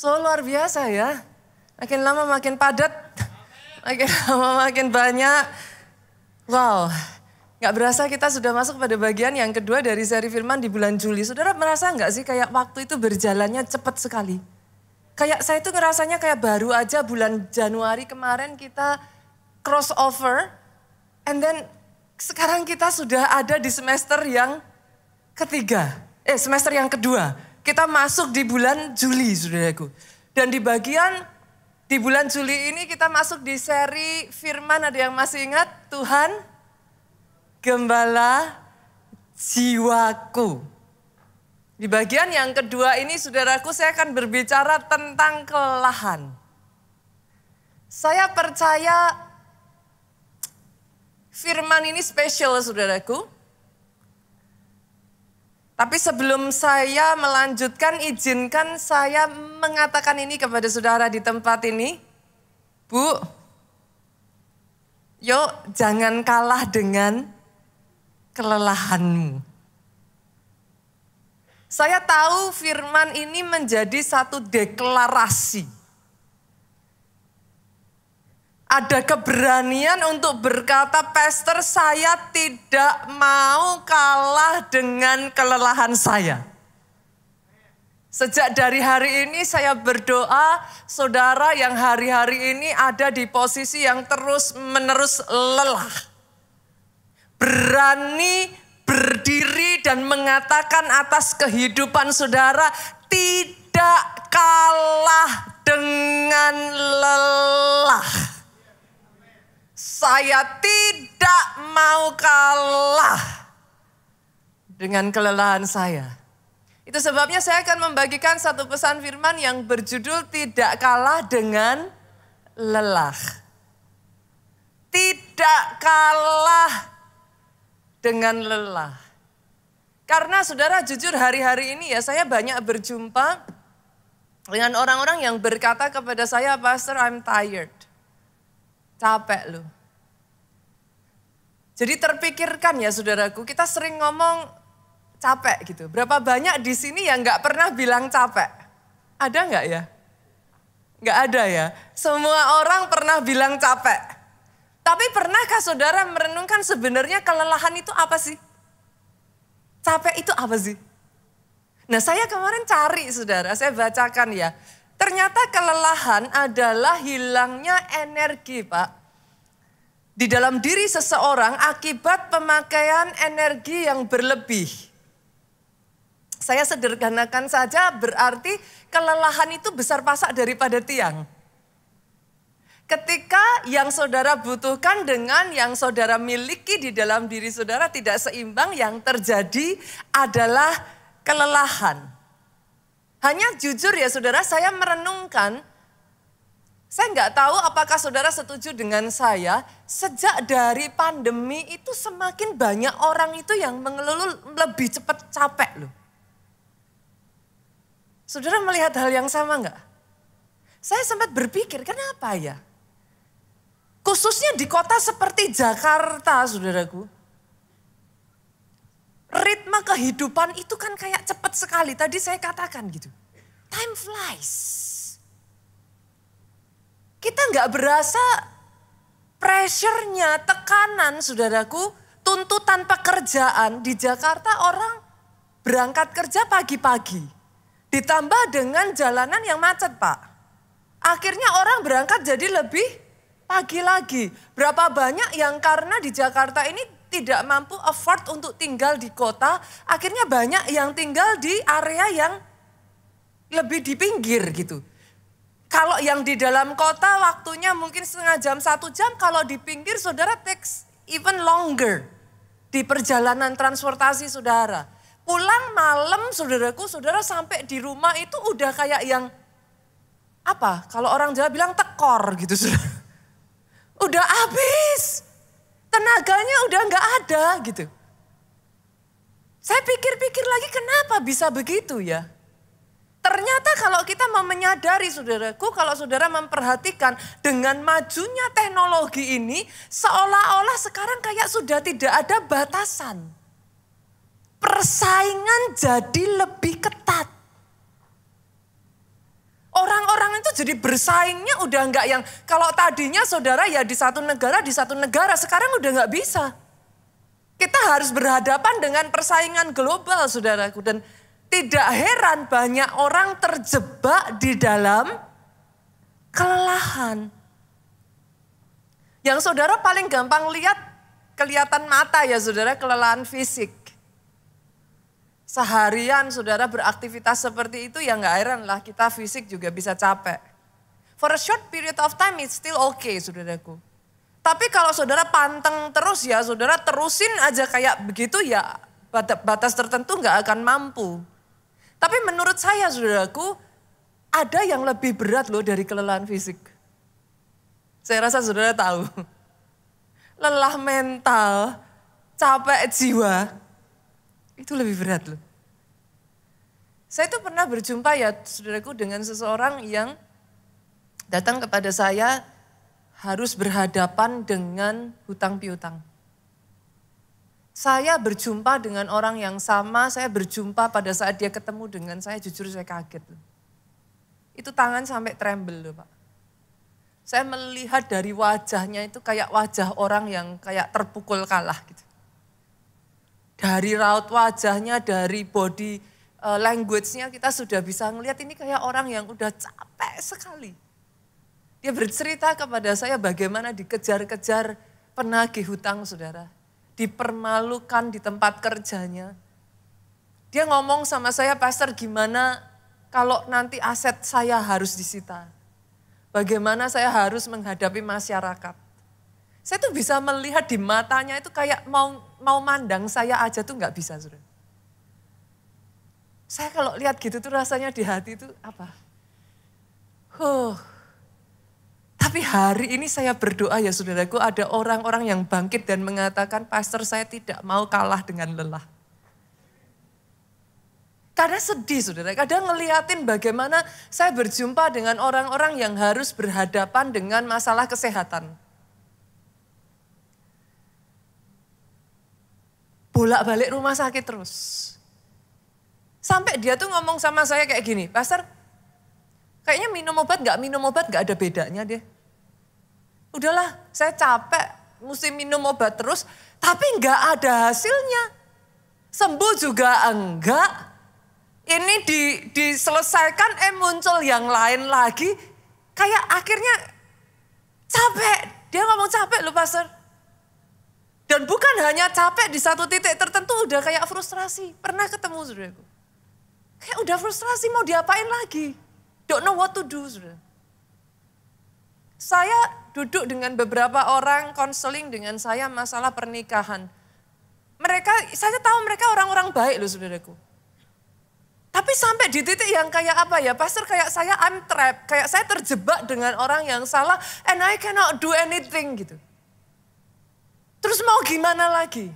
So luar biasa ya. Makin lama makin padat, makin lama makin banyak. Wow, gak berasa kita sudah masuk pada bagian yang kedua dari seri firman di bulan Juli. Saudara merasa gak sih kayak waktu itu berjalannya cepat sekali? Kayak saya itu ngerasanya kayak baru aja bulan Januari kemarin kita crossover. And then sekarang kita sudah ada di semester yang ketiga. Semester yang kedua. Kita masuk di bulan Juli, saudaraku. Dan di bulan Juli ini kita masuk di seri firman, ada yang masih ingat? Tuhan, Gembala jiwaku. Di bagian yang kedua ini, saudaraku, saya akan berbicara tentang kelelahan. Saya percaya firman ini spesial, saudaraku. Tapi sebelum saya melanjutkan, izinkan saya mengatakan ini kepada saudara di tempat ini. Bu, yuk jangan kalah dengan kelelahanmu. Saya tahu firman ini menjadi satu deklarasi. Ada keberanian untuk berkata, Pastor, saya tidak mau kalah dengan kelelahan saya. Sejak dari hari ini saya berdoa, saudara yang hari-hari ini ada di posisi yang terus-menerus lelah. Berani berdiri dan mengatakan atas kehidupan saudara, tidak kalah dengan lelah. Saya tidak mau kalah dengan kelelahan saya. Itu sebabnya saya akan membagikan satu pesan firman yang berjudul tidak kalah dengan lelah. Tidak kalah dengan lelah. Karena saudara jujur hari-hari ini ya saya banyak berjumpa dengan orang-orang yang berkata kepada saya, Pastor, I'm tired. Capek loh. Jadi terpikirkan ya saudaraku, kita sering ngomong capek gitu. Berapa banyak di sini yang gak pernah bilang capek? Ada gak ya? Gak ada ya. Semua orang pernah bilang capek. Tapi pernahkah saudara merenungkan sebenarnya kelelahan itu apa sih? Capek itu apa sih? Nah saya kemarin cari saudara, saya bacakan ya. Ternyata kelelahan adalah hilangnya energi, Pak. Di dalam diri seseorang akibat pemakaian energi yang berlebih. Saya sederhanakan saja, berarti kelelahan itu besar pasak daripada tiang. Ketika yang saudara butuhkan dengan yang saudara miliki di dalam diri saudara tidak seimbang, yang terjadi adalah kelelahan. Hanya jujur ya saudara, saya merenungkan, saya nggak tahu apakah saudara setuju dengan saya, sejak dari pandemi itu semakin banyak orang itu yang mengeluh lebih cepat capek loh. Saudara melihat hal yang sama nggak? Saya sempat berpikir kenapa ya? Khususnya di kota seperti Jakarta saudaraku. Ritme kehidupan itu kan kayak cepat sekali, tadi saya katakan gitu. Time flies. Kita nggak berasa pressure-nya, tekanan saudaraku, tuntutan pekerjaan di Jakarta orang berangkat kerja pagi-pagi. Ditambah dengan jalanan yang macet Pak. Akhirnya orang berangkat jadi lebih pagi lagi. Berapa banyak yang karena di Jakarta ini tidak mampu afford untuk tinggal di kota. Akhirnya banyak yang tinggal di area yang lebih di pinggir gitu. Kalau yang di dalam kota waktunya mungkin setengah jam, 1 jam. Kalau di pinggir saudara takes even longer. Di perjalanan transportasi saudara. Pulang malam saudaraku, saudara sampai di rumah itu udah kayak yang apa? Kalau orang Jawa bilang tekor gitu saudara. Udah habis. Tenaganya udah gak ada gitu. Saya pikir-pikir lagi kenapa bisa begitu ya? Ternyata kalau kita mau menyadari saudaraku, kalau saudara memperhatikan dengan majunya teknologi ini, seolah-olah sekarang kayak sudah tidak ada batasan. Persaingan jadi lebih ketat. Orang tuh jadi bersaingnya udah nggak yang, kalau tadinya saudara ya di satu negara, sekarang udah nggak bisa. Kita harus berhadapan dengan persaingan global saudaraku. Dan tidak heran banyak orang terjebak di dalam kelelahan. Yang saudara paling gampang lihat, kelihatan mata ya saudara, kelelahan fisik. Seharian saudara beraktivitas seperti itu ya nggak heran lah kita fisik juga bisa capek. For a short period of time it's still okay saudaraku. Tapi kalau saudara panteng terus ya saudara terusin aja kayak begitu ya batas tertentu nggak akan mampu. Tapi menurut saya saudaraku ada yang lebih berat loh dari kelelahan fisik. Saya rasa saudara tahu. Lelah mental, capek jiwa. Itu lebih berat loh. Saya tuh pernah berjumpa ya saudaraku dengan seseorang yang datang kepada saya harus berhadapan dengan hutang piutang. Saya berjumpa dengan orang yang sama, saya berjumpa pada saat dia ketemu dengan saya, jujur saya kaget loh. Itu tangan sampai tremble loh Pak. Saya melihat dari wajahnya itu kayak wajah orang yang kayak terpukul kalah gitu. Dari raut wajahnya, dari body language-nya kita sudah bisa ngelihat ini kayak orang yang udah capek sekali. Dia bercerita kepada saya bagaimana dikejar-kejar penagih hutang saudara. Dipermalukan di tempat kerjanya. Dia ngomong sama saya, Pastor gimana kalau nanti aset saya harus disita. Bagaimana saya harus menghadapi masyarakat. Saya tuh bisa melihat di matanya itu kayak mau mandang saya aja tuh gak bisa saudara. Saya kalau lihat gitu tuh rasanya di hati itu apa? Tapi hari ini saya berdoa ya saudaraku ada orang-orang yang bangkit dan mengatakan Pastor saya tidak mau kalah dengan lelah. Karena sedih saudara, kadang ngeliatin bagaimana saya berjumpa dengan orang-orang yang harus berhadapan dengan masalah kesehatan. Bolak-balik rumah sakit terus. Sampai dia tuh ngomong sama saya kayak gini, Pastor, kayaknya minum obat gak ada bedanya deh. Udahlah, saya capek, mesti minum obat terus, tapi gak ada hasilnya. Sembuh juga enggak. Ini diselesaikan, muncul yang lain lagi. Kayak akhirnya capek. Dia ngomong capek loh Pastor. Dan bukan hanya capek di satu titik tertentu udah kayak frustrasi. Pernah ketemu saudaraku. Kayak udah frustrasi mau diapain lagi. Don't know what to do saudara. Saya duduk dengan beberapa orang konseling dengan saya masalah pernikahan. Saya tahu mereka orang-orang baik loh saudaraku. Tapi sampai di titik yang kayak apa ya, Pastor kayak saya I'm trapped. Kayak saya terjebak dengan orang yang salah and I cannot do anything gitu. Terus mau gimana lagi?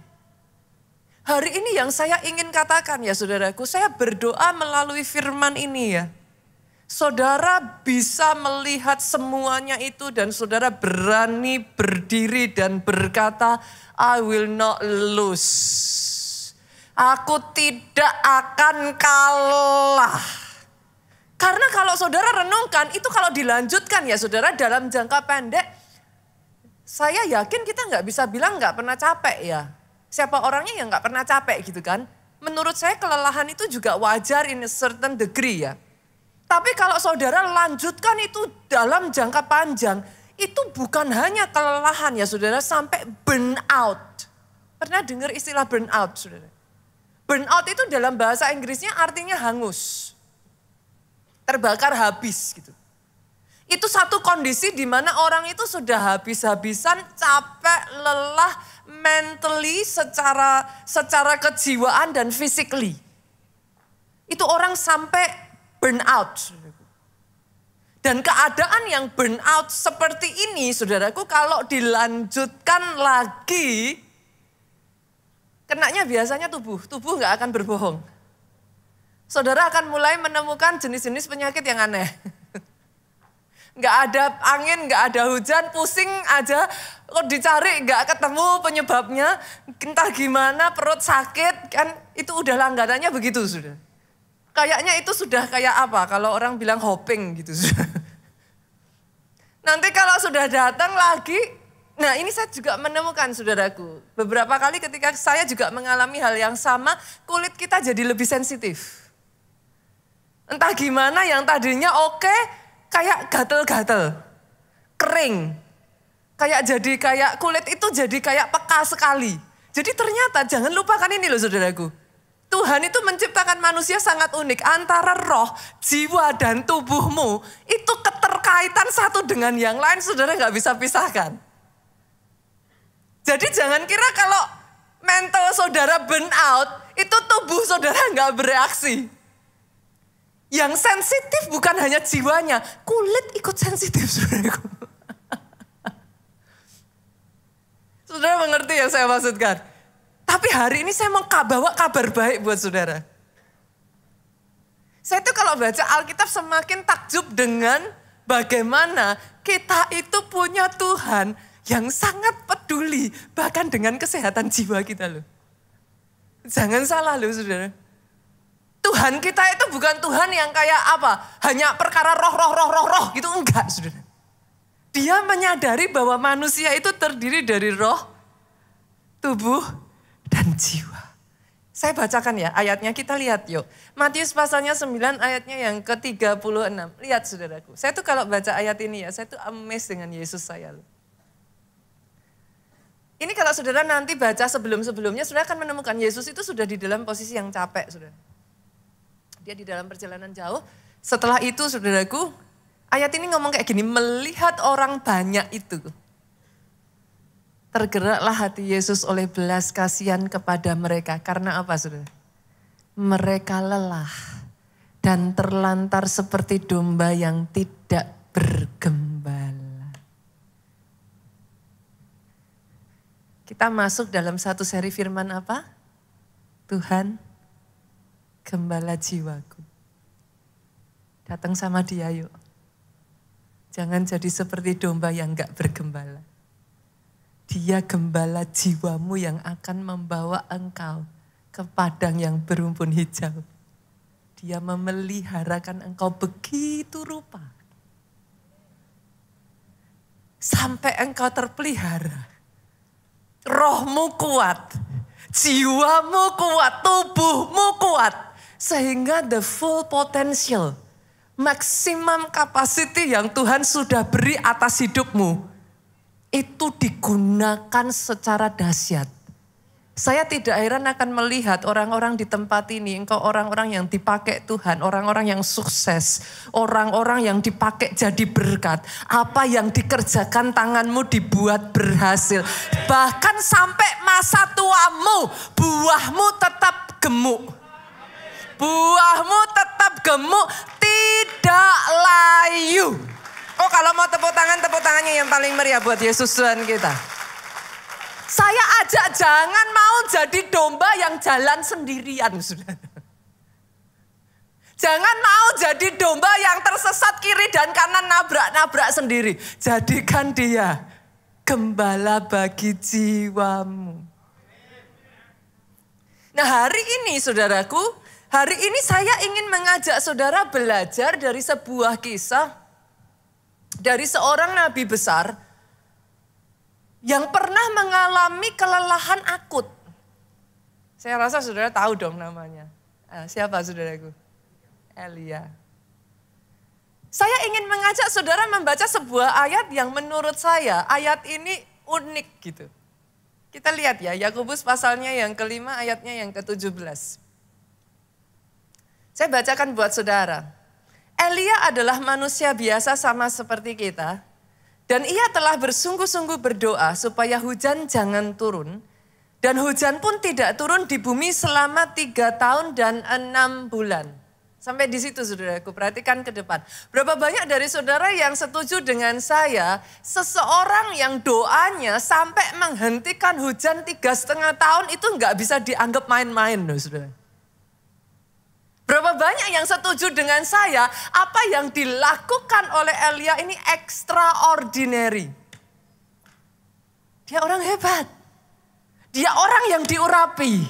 Hari ini yang saya ingin katakan ya saudaraku, saya berdoa melalui firman ini ya. Saudara bisa melihat semuanya itu dan saudara berani berdiri dan berkata, I will not lose. Aku tidak akan kalah. Karena kalau saudara renungkan, itu kalau dilanjutkan ya saudara dalam jangka pendek, saya yakin kita nggak bisa bilang nggak pernah capek ya. Siapa orangnya yang nggak pernah capek gitu kan. Menurut saya kelelahan itu juga wajar in a certain degree ya. Tapi kalau saudara lanjutkan itu dalam jangka panjang, itu bukan hanya kelelahan ya saudara, sampai burnout. Pernah dengar istilah burnout saudara? Burnout itu dalam bahasa Inggrisnya artinya hangus. Terbakar habis gitu. Itu satu kondisi di mana orang itu sudah habis-habisan, capek, lelah, mentally, secara kejiwaan dan physically. Itu orang sampai burnout. Dan keadaan yang burnout seperti ini, saudaraku, kalau dilanjutkan lagi, kenanya biasanya tubuh gak akan berbohong. Saudara akan mulai menemukan jenis-jenis penyakit yang aneh. Gak ada angin, gak ada hujan, pusing aja. Kok dicari gak ketemu penyebabnya. Entah gimana perut sakit, kan itu udah langganannya begitu sudah. Kayaknya itu sudah kayak apa, kalau orang bilang hopping gitu sudah. Nanti kalau sudah datang lagi, nah ini saya juga menemukan saudaraku. Beberapa kali ketika saya juga mengalami hal yang sama, kulit kita jadi lebih sensitif. Entah gimana yang tadinya oke, kayak gatel-gatel, kering. Kayak kulit itu jadi kayak peka sekali. Jadi ternyata jangan lupakan ini loh saudaraku. Tuhan itu menciptakan manusia sangat unik. Antara roh, jiwa, dan tubuhmu itu keterkaitan satu dengan yang lain, saudara gak bisa pisahkan. Jadi jangan kira kalau mental saudara burn out, itu tubuh saudara gak bereaksi. Yang sensitif bukan hanya jiwanya, kulit ikut sensitif saudaraku. Saudara mengerti yang saya maksudkan? Tapi hari ini saya mau bawa kabar baik buat saudara. Saya tuh kalau baca Alkitab semakin takjub dengan bagaimana kita itu punya Tuhan yang sangat peduli bahkan dengan kesehatan jiwa kita loh. Jangan salah loh saudara. Tuhan kita itu bukan Tuhan yang kayak apa? Hanya perkara roh gitu, enggak saudara. Dia menyadari bahwa manusia itu terdiri dari roh, tubuh, dan jiwa. Saya bacakan ya ayatnya, kita lihat yuk. Matius pasalnya 9 ayatnya yang ke-36. Lihat saudaraku. Saya tuh kalau baca ayat ini ya, saya tuh amazed dengan Yesus saya loh. Ini kalau saudara nanti baca sebelum-sebelumnya, saudara akan menemukan Yesus itu sudah di dalam posisi yang capek saudara. Dia di dalam perjalanan jauh. Setelah itu saudaraku, ayat ini ngomong kayak gini, melihat orang banyak itu. Tergeraklah hati Yesus oleh belas kasihan kepada mereka. Karena apa saudara? Mereka lelah dan terlantar seperti domba yang tidak bergembala. Kita masuk dalam satu seri firman apa? Tuhan, gembala jiwaku. Datang sama dia yuk. Jangan jadi seperti domba yang gak bergembala. Dia gembala jiwamu yang akan membawa engkau ke padang yang berumpun hijau. Dia memeliharakan engkau begitu rupa. Sampai engkau terpelihara. Rohmu kuat, jiwamu kuat, tubuhmu kuat. Sehingga the full potential, maksimum capacity yang Tuhan sudah beri atas hidupmu, itu digunakan secara dahsyat. Saya tidak heran akan melihat orang-orang di tempat ini, engkau orang-orang yang dipakai Tuhan, orang-orang yang sukses, orang-orang yang dipakai jadi berkat. Apa yang dikerjakan tanganmu dibuat berhasil. Bahkan sampai masa tuamu, buahmu tetap gemuk. Buahmu tetap gemuk, tidak layu. Oh kalau mau tepuk tangannya yang paling meriah buat Yesus Tuhan kita. Saya ajak jangan mau jadi domba yang jalan sendirian, saudara. Jangan mau jadi domba yang tersesat kiri dan kanan nabrak-nabrak sendiri. Jadikan dia gembala bagi jiwamu. Nah hari ini saudaraku, hari ini saya ingin mengajak saudara belajar dari sebuah kisah dari seorang nabi besar yang pernah mengalami kelelahan akut. Saya rasa saudara tahu dong namanya. Siapa saudaraku? Elia. Saya ingin mengajak saudara membaca sebuah ayat yang menurut saya ayat ini unik gitu. Kita lihat ya, Yakobus pasalnya yang kelima ayatnya yang ke-17. Saya bacakan buat saudara. Elia adalah manusia biasa sama seperti kita. Dan ia telah bersungguh-sungguh berdoa supaya hujan jangan turun. Dan hujan pun tidak turun di bumi selama 3 tahun dan 6 bulan. Sampai di situ saudaraku, perhatikan ke depan. Berapa banyak dari saudara yang setuju dengan saya, seseorang yang doanya sampai menghentikan hujan 3,5 tahun itu nggak bisa dianggap main-main loh saudara. Berapa banyak yang setuju dengan saya, apa yang dilakukan oleh Elia ini extraordinary. Dia orang hebat. Dia orang yang diurapi.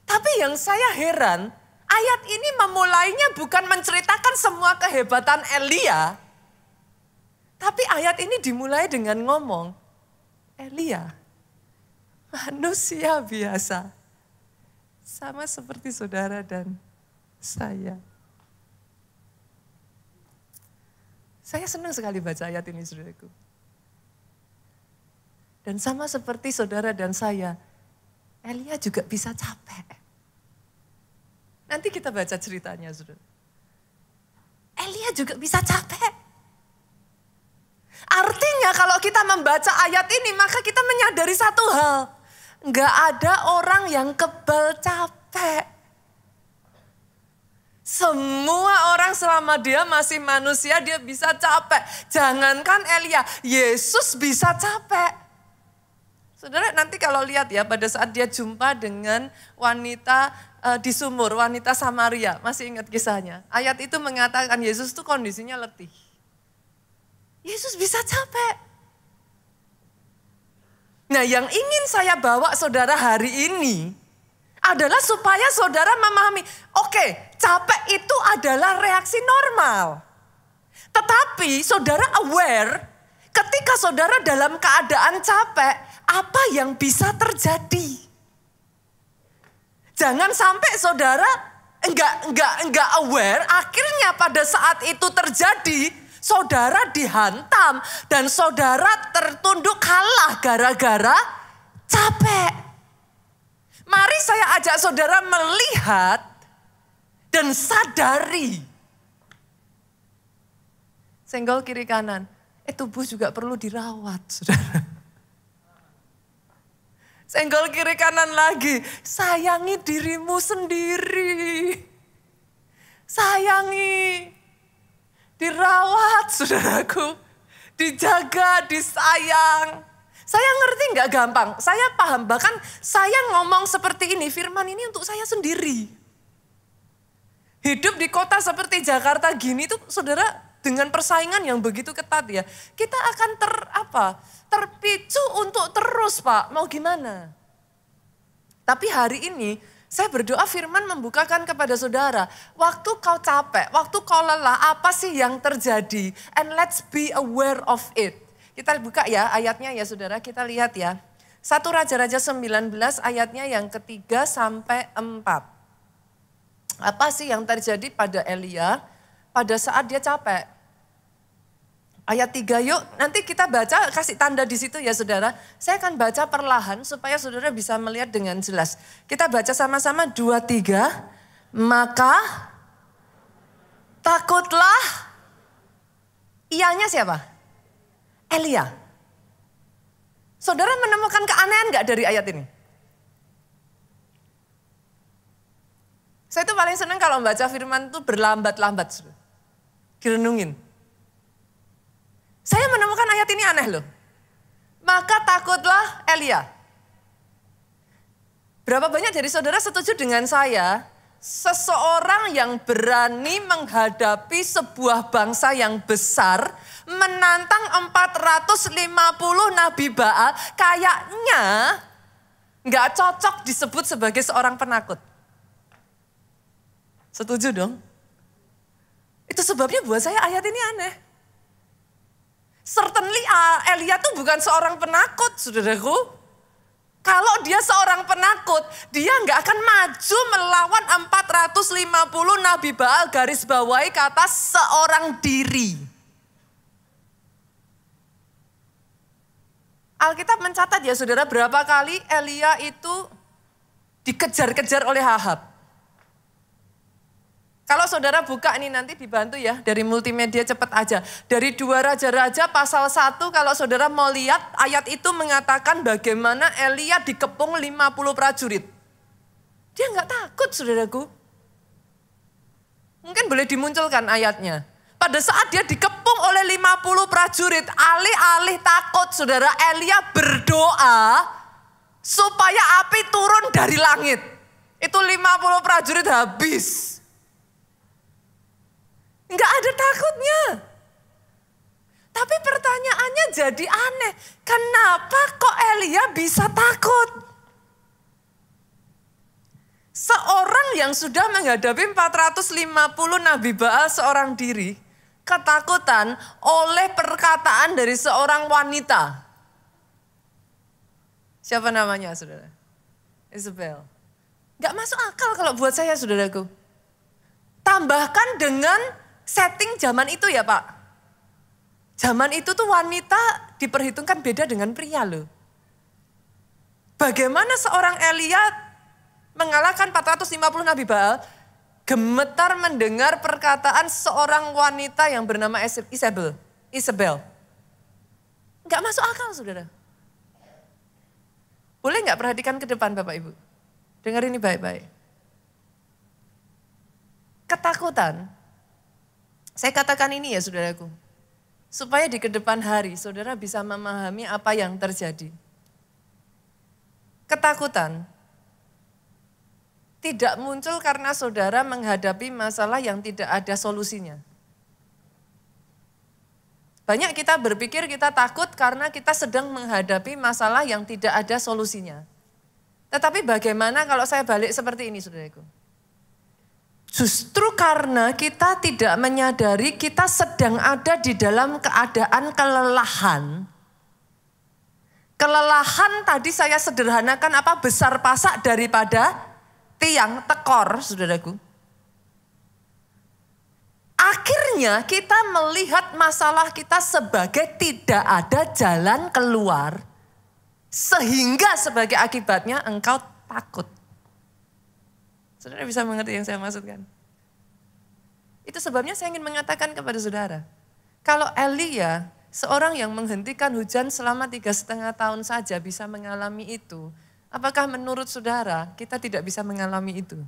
Tapi yang saya heran, ayat ini memulainya bukan menceritakan semua kehebatan Elia. Tapi ayat ini dimulai dengan ngomong, Elia, manusia biasa, sama seperti saudara dan saya. Saya senang sekali baca ayat ini, saudaraku. Dan sama seperti saudara dan saya, Elia juga bisa capek. Nanti kita baca ceritanya, saudara. Elia juga bisa capek. Artinya kalau kita membaca ayat ini, maka kita menyadari satu hal. Enggak ada orang yang kebal capek. Semua orang selama dia masih manusia, dia bisa capek. Jangankan Elia, Yesus bisa capek. Saudara nanti kalau lihat ya, pada saat dia jumpa dengan wanita di sumur, wanita Samaria. Masih ingat kisahnya? Ayat itu mengatakan Yesus tuh kondisinya letih. Yesus bisa capek. Nah, yang ingin saya bawa saudara hari ini adalah supaya saudara memahami, oke, capek itu adalah reaksi normal. Tetapi saudara aware ketika saudara dalam keadaan capek, apa yang bisa terjadi? Jangan sampai saudara enggak aware, akhirnya pada saat itu terjadi, saudara dihantam dan saudara tertunduk kalah gara-gara capek. Mari saya ajak saudara melihat dan sadari. Senggol kiri kanan, tubuh juga perlu dirawat, saudara. Senggol kiri kanan lagi, sayangi dirimu sendiri. Sayangi, dirawat saudaraku, dijaga, disayang. Saya ngerti nggak gampang, saya paham, bahkan saya ngomong seperti ini, firman ini untuk saya sendiri. Hidup di kota seperti Jakarta gini tuh saudara, dengan persaingan yang begitu ketat ya, kita akan terpicu untuk terus Pak, mau gimana? Tapi hari ini saya berdoa firman membukakan kepada saudara, waktu kau capek, waktu kau lelah, apa sih yang terjadi? And let's be aware of it. Kita buka ya ayatnya ya saudara, kita lihat ya. 1 Raja-Raja 19 ayatnya yang ketiga sampai 4. Apa sih yang terjadi pada Elia pada saat dia capek? Ayat 3 yuk, nanti kita baca, kasih tanda di situ ya saudara. Saya akan baca perlahan supaya saudara bisa melihat dengan jelas. Kita baca sama-sama 2, 3. Maka takutlah, ianya siapa? Elia. Saudara menemukan keanehan gak dari ayat ini? Saya tuh paling senang kalau membaca firman itu berlambat-lambat. Direnungin. Saya menemukan ayat ini aneh loh. Maka takutlah Elia. Berapa banyak dari saudara setuju dengan saya? Seseorang yang berani menghadapi sebuah bangsa yang besar, menantang 450 Nabi Baal, kayaknya gak cocok disebut sebagai seorang penakut. Setuju dong? Itu sebabnya buat saya ayat ini aneh. Certainly Elia tuh bukan seorang penakut, saudaraku. Kalau dia seorang penakut, dia nggak akan maju melawan 450 Nabi Baal, garis bawahi kata seorang diri. Alkitab mencatat ya saudara, berapa kali Elia itu dikejar-kejar oleh Ahab. Kalau saudara buka ini nanti dibantu ya dari multimedia cepat aja. Dari 2 Raja-Raja pasal 1 kalau saudara mau lihat ayat itu mengatakan bagaimana Elia dikepung 50 prajurit. Dia nggak takut saudaraku. Mungkin boleh dimunculkan ayatnya. Pada saat dia dikepung oleh 50 prajurit, alih-alih takut saudara, Elia berdoa supaya api turun dari langit. Itu 50 prajurit habis. Enggak ada takutnya. Tapi pertanyaannya jadi aneh. Kenapa kok Elia bisa takut? Seorang yang sudah menghadapi 450 Nabi Baal seorang diri. ketakutan oleh perkataan dari seorang wanita. Siapa namanya, saudara? Isabel. Gak masuk akal kalau buat saya, saudaraku. Tambahkan dengan setting zaman itu ya Pak. Zaman itu tuh wanita diperhitungkan beda dengan pria loh. Bagaimana seorang Elia mengalahkan 450 Nabi Baal, gemetar mendengar perkataan seorang wanita yang bernama Isabel. Enggak masuk akal, saudara. Boleh enggak perhatikan ke depan Bapak Ibu? Dengar ini baik-baik. Ketakutan. Saya katakan ini ya saudaraku. Supaya di kedepan hari saudara bisa memahami apa yang terjadi. Ketakutan tidak muncul karena saudara menghadapi masalah yang tidak ada solusinya. Banyak kita berpikir kita takut karena kita sedang menghadapi masalah yang tidak ada solusinya. Tetapi bagaimana kalau saya balik seperti ini, saudaraku? Justru karena kita tidak menyadari kita sedang ada di dalam keadaan kelelahan. Kelelahan tadi saya sederhanakan apa? Besar pasak daripada tiang tekor, saudaraku. Akhirnya kita melihat masalah kita sebagai tidak ada jalan keluar. Sehingga sebagai akibatnya engkau takut. Saudara bisa mengerti yang saya maksudkan? Itu sebabnya saya ingin mengatakan kepada saudara. Kalau Elia, seorang yang menghentikan hujan selama 3,5 tahun saja bisa mengalami itu. Apakah menurut saudara kita tidak bisa mengalami itu?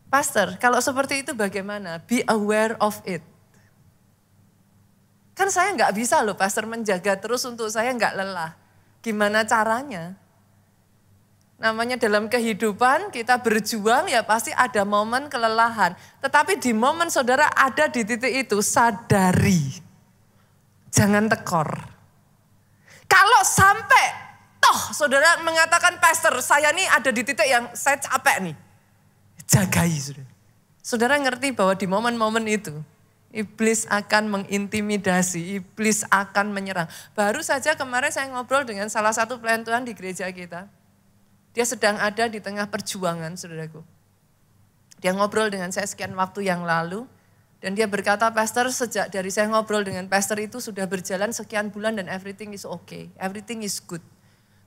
Pastor, kalau seperti itu bagaimana? Be aware of it. Kan saya nggak bisa loh pastor menjaga terus untuk saya nggak lelah. Gimana caranya? Namanya dalam kehidupan kita berjuang ya pasti ada momen kelelahan. Tetapi di momen saudara ada di titik itu sadari. Jangan tekor. Kalau sampai toh saudara mengatakan pastor saya nih ada di titik yang saya capek nih. Jagai saudara. Saudara ngerti bahwa di momen-momen itu iblis akan mengintimidasi, iblis akan menyerang. Baru saja kemarin saya ngobrol dengan salah satu pelayan Tuhan di gereja kita. Dia sedang ada di tengah perjuangan saudaraku. Dia ngobrol dengan saya sekian waktu yang lalu. Dan dia berkata, pastor sejak dari saya ngobrol dengan pastor itu sudah berjalan sekian bulan dan everything is okay, everything is good.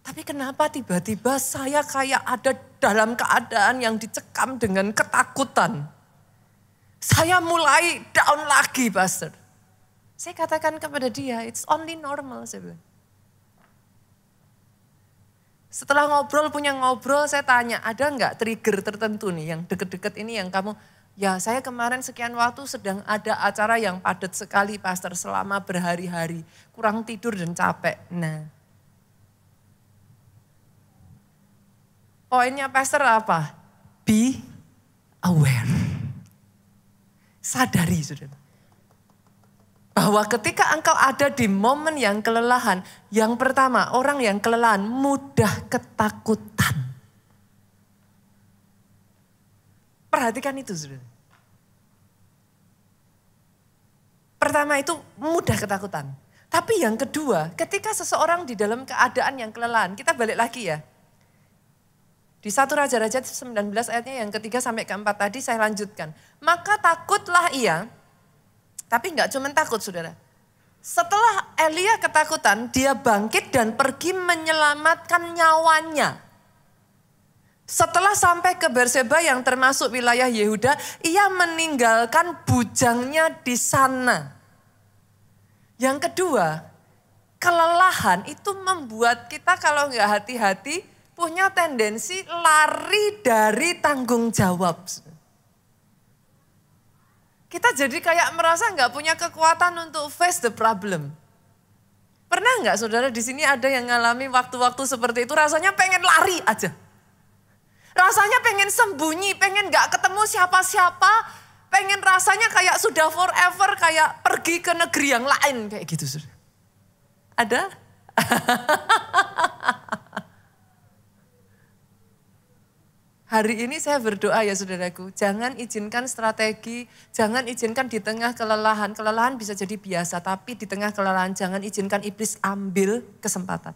Tapi kenapa tiba-tiba saya kayak ada dalam keadaan yang dicekam dengan ketakutan. Saya mulai down lagi, pastor. Saya katakan kepada dia, it's only normal, saya bilang. Setelah punya ngobrol, saya tanya, ada enggak trigger tertentu nih yang deket-deket ini yang kamu, ya saya kemarin sekian waktu sedang ada acara yang padat sekali, pastor, selama berhari-hari. Kurang tidur dan capek. Nah, poinnya pastor apa? Be aware. Sadari, saudara. Bahwa ketika engkau ada di momen yang kelelahan, yang pertama orang yang kelelahan mudah ketakutan. Perhatikan itu, saudara. Pertama itu mudah ketakutan. Tapi yang kedua, ketika seseorang di dalam keadaan yang kelelahan, kita balik lagi ya. Di 1 Raja-Raja 19 ayatnya yang ketiga sampai keempat tadi saya lanjutkan. Maka takutlah ia, tapi enggak cuma takut saudara. Setelah Elia ketakutan, dia bangkit dan pergi menyelamatkan nyawanya. Setelah sampai ke Berseba yang termasuk wilayah Yehuda, ia meninggalkan bujangnya di sana. Yang kedua, kelelahan itu membuat kita kalau enggak hati-hati, punya tendensi lari dari tanggung jawab. Kita jadi kayak merasa nggak punya kekuatan untuk face the problem. Pernah nggak saudara di sini ada yang ngalami waktu-waktu seperti itu rasanya pengen lari aja. Rasanya pengen sembunyi, pengen nggak ketemu siapa-siapa. Pengen rasanya kayak sudah forever, kayak pergi ke negeri yang lain kayak gitu. Saudara. Ada? Hari ini saya berdoa ya saudaraku, jangan izinkan strategi, jangan izinkan di tengah kelelahan. Kelelahan bisa jadi biasa, tapi di tengah kelelahan jangan izinkan iblis ambil kesempatan.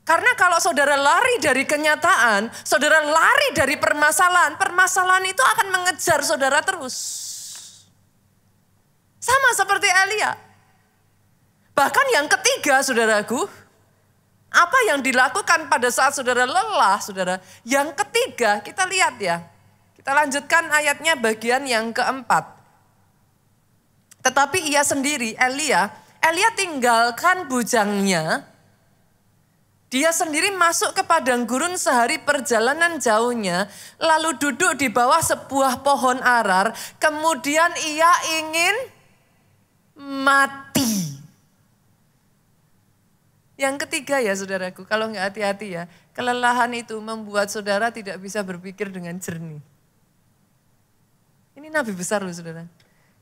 Karena kalau saudara lari dari kenyataan, saudara lari dari permasalahan, permasalahan itu akan mengejar saudara terus. Sama seperti Elia. Bahkan yang ketiga saudaraku, apa yang dilakukan pada saat saudara lelah, saudara? Yang ketiga, kita lihat ya. Kita lanjutkan ayatnya bagian yang keempat. Tetapi ia sendiri, Elia tinggalkan bujangnya. Dia sendiri masuk ke padang gurun sehari perjalanan jauhnya. Lalu duduk di bawah sebuah pohon arar. Kemudian ia ingin mati. Yang ketiga ya saudaraku, kalau nggak hati-hati ya, kelelahan itu membuat saudara tidak bisa berpikir dengan jernih. Ini nabi besar loh saudara.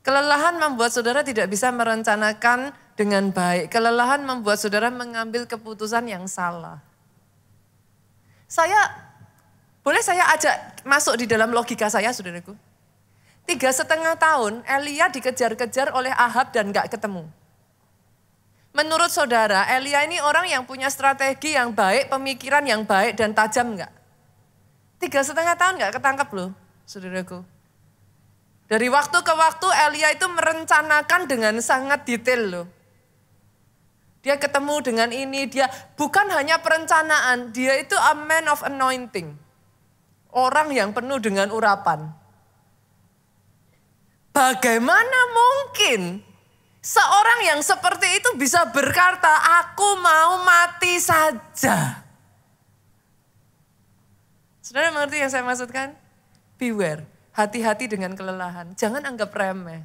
Kelelahan membuat saudara tidak bisa merencanakan dengan baik. Kelelahan membuat saudara mengambil keputusan yang salah. Boleh saya ajak masuk di dalam logika saya saudaraku. 3,5 tahun Elia dikejar-kejar oleh Ahab dan gak ketemu. Menurut saudara, Elia ini orang yang punya strategi yang baik, pemikiran yang baik dan tajam enggak? 3,5 tahun enggak ketangkep loh, saudaraku. Dari waktu ke waktu Elia itu merencanakan dengan sangat detail loh. Dia ketemu dengan ini, dia bukan hanya perencanaan, dia itu a man of anointing. Orang yang penuh dengan urapan. Bagaimana mungkin seorang yang seperti itu bisa berkata, aku mau mati saja. Saudara mengerti yang saya maksudkan? Beware, hati-hati dengan kelelahan. Jangan anggap remeh.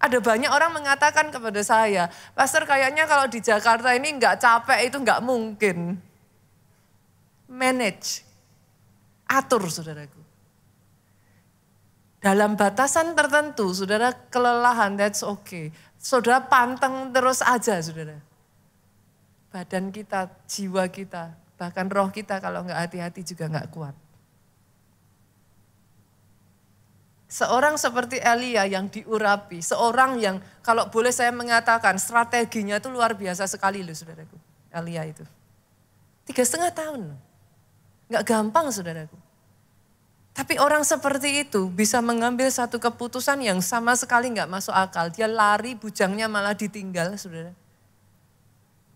Ada banyak orang mengatakan kepada saya, Pastor kayaknya kalau di Jakarta ini enggak capek itu enggak mungkin. Manage, atur saudaraku. Dalam batasan tertentu, saudara kelelahan, that's okay. Saudara panteng terus aja, saudara. Badan kita, jiwa kita, bahkan roh kita kalau nggak hati-hati juga nggak kuat. Seorang seperti Elia yang diurapi, seorang yang kalau boleh saya mengatakan strateginya itu luar biasa sekali loh saudaraku. Elia itu. 3,5 tahun loh. Nggak gampang saudaraku. Tapi orang seperti itu bisa mengambil satu keputusan yang sama sekali nggak masuk akal. Dia lari, bujangnya malah ditinggal, saudara.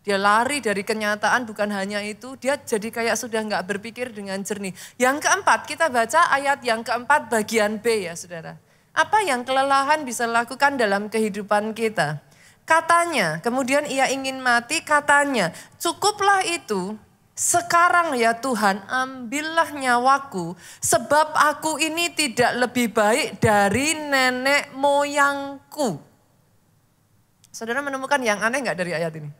Dia lari dari kenyataan, bukan hanya itu, dia jadi kayak sudah nggak berpikir dengan jernih. Yang keempat, kita baca ayat yang keempat bagian B ya saudara. Apa yang kelelahan bisa lakukan dalam kehidupan kita? Katanya, kemudian ia ingin mati, katanya, cukuplah itu. Sekarang ya Tuhan, ambillah nyawaku, sebab aku ini tidak lebih baik dari nenek moyangku. Saudara menemukan yang aneh gak dari ayat ini?